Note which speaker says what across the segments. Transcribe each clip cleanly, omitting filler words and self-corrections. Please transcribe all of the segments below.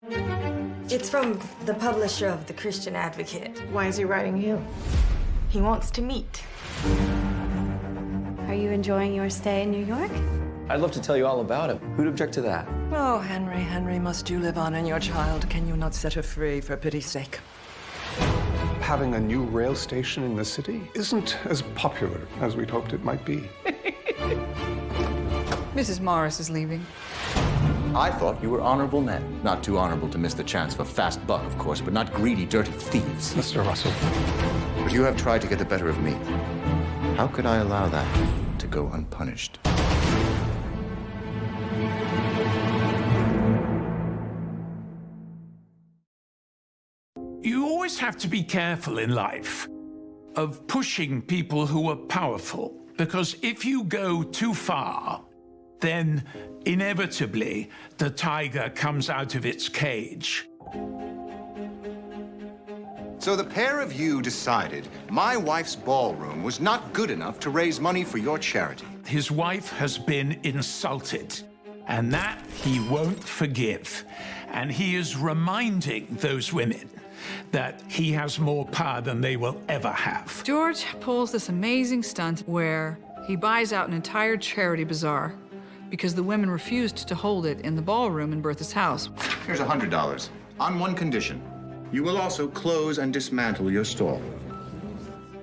Speaker 1: It's from the publisher of The Christian Advocate.
Speaker 2: Why is he writing you?
Speaker 1: He wants to meet.
Speaker 3: Are you enjoying your stay in New York?
Speaker 4: I'd love to tell you all about him. Who'd object to that?
Speaker 5: Oh, Henry, must you live on in your child? Can you not set her free, for pity's sake?
Speaker 6: Having a new rail station in the city isn't as popular as we'd hoped it might be.
Speaker 7: Mrs. Morris is leaving.
Speaker 8: I thought you were honorable men. Not too honorable to miss the chance of a fast buck, of course, but not greedy, dirty thieves.
Speaker 6: Mr. Russell.
Speaker 8: But you have tried to get the better of me. How could I allow that to go unpunished?
Speaker 9: You always have to be careful in life of pushing people who are powerful, because if you go too far, then inevitably the tiger comes out of its cage.
Speaker 8: So the pair of you decided my wife's ballroom was not good enough to raise money for your charity.
Speaker 9: His wife has been insulted, and that he won't forgive. And he is reminding those women that he has more power than they will ever have.
Speaker 7: George pulls this amazing stunt where he buys out an entire charity bazaar because the women refused to hold it in the ballroom in Bertha's house.
Speaker 8: Here's $100, on one condition. You will also close and dismantle your stall.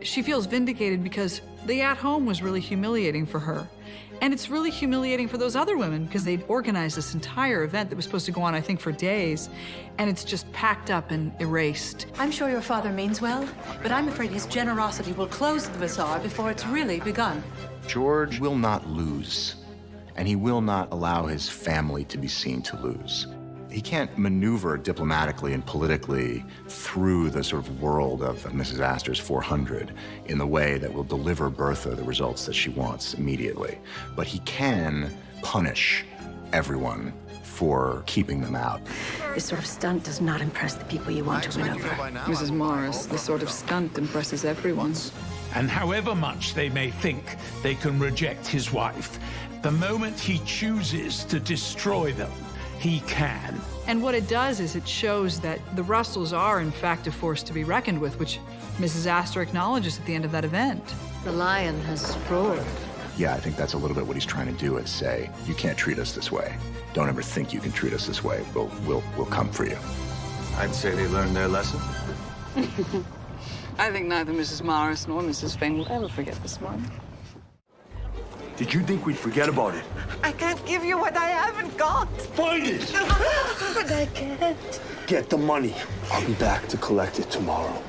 Speaker 7: She feels vindicated because the at-home was really humiliating for her. And it's really humiliating for those other women because they'd organized this entire event that was supposed to go on, I think, for days, and it's just packed up and erased.
Speaker 10: I'm sure your father means well, but I'm afraid his generosity will close the bazaar before it's really begun.
Speaker 8: George will not lose, and he will not allow his family to be seen to lose. He can't maneuver diplomatically and politically through the sort of world of Mrs. Astor's 400 in the way that will deliver Bertha the results that she wants immediately. But he can punish everyone for keeping them out.
Speaker 10: This sort of stunt does not impress the people you want to win over.
Speaker 7: Mrs. Morris, this sort of stunt impresses everyone.
Speaker 9: And however much they may think they can reject his wife, the moment he chooses to destroy them, he can.
Speaker 7: And what it does is it shows that the Russells are, in fact, a force to be reckoned with, which Mrs. Astor acknowledges at the end of that event.
Speaker 10: The lion has roared.
Speaker 8: Yeah, I think that's a little bit what he's trying to do, is say, you can't treat us this way. Don't ever think you can treat us this way. We'll come for you.
Speaker 4: I'd say they learned their lesson.
Speaker 7: I think neither Mrs. Morris nor Mrs. Fane will ever forget this one.
Speaker 4: Did you think we'd forget about it?
Speaker 5: I can't give you what I haven't got.
Speaker 4: Find it!
Speaker 5: But I can't.
Speaker 4: Get the money. I'll be back to collect it tomorrow.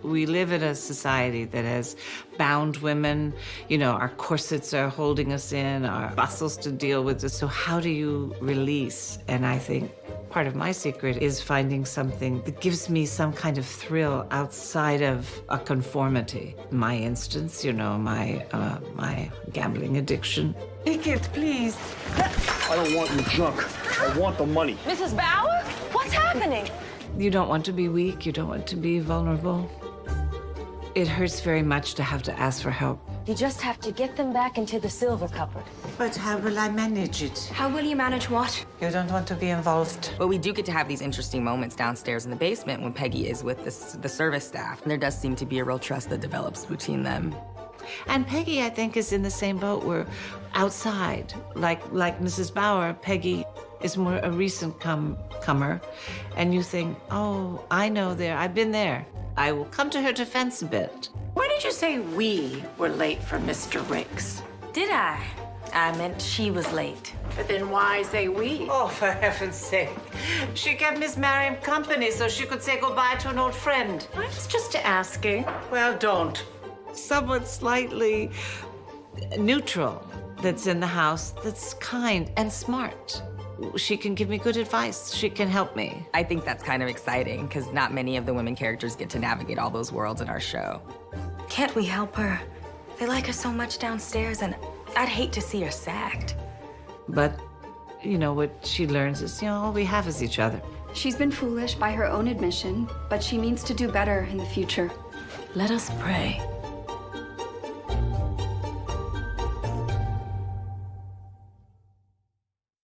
Speaker 11: We live in a society that has bound women. You know, our corsets are holding us in, our bustles to deal with this. So how do you release? And I think part of my secret is finding something that gives me some kind of thrill outside of a conformity. In my instance, you know, my gambling addiction.
Speaker 5: Take it, please.
Speaker 4: I don't want your junk. I want the money.
Speaker 10: Mrs. Bauer? What's happening?
Speaker 11: You don't want to be weak. You don't want to be vulnerable. It hurts very much to have to ask for help.
Speaker 3: You just have to get them back into the silver cupboard.
Speaker 11: But how will I manage it?
Speaker 3: How will you manage what?
Speaker 11: You don't want to be involved.
Speaker 1: But we do get to have these interesting moments downstairs in the basement when Peggy is with the service staff. And there does seem to be a real trust that develops between them.
Speaker 11: And Peggy, I think, is in the same boat. We're outside. Like Mrs. Bauer, Peggy is more a recent comer. And you think, oh, I know there. I've been there. I will come to her defense a bit.
Speaker 10: Why did you say we were late for Mr. Riggs?
Speaker 3: Did I? I meant she was late.
Speaker 10: But then why say we?
Speaker 11: Oh, for heaven's sake. She kept Miss Mariam company so she could say goodbye to an old friend.
Speaker 10: I was just asking.
Speaker 11: Well, don't. Someone slightly neutral that's in the house that's kind and smart. She can give me good advice. She can help me.
Speaker 1: I think that's kind of exciting because not many of the women characters get to navigate all those worlds in our show.
Speaker 3: Can't we help her? They like her so much downstairs, and I'd hate to see her sacked.
Speaker 11: But, you know, what she learns is, you know, all we have is each other.
Speaker 12: She's been foolish by her own admission, but she means to do better in the future.
Speaker 10: Let us pray.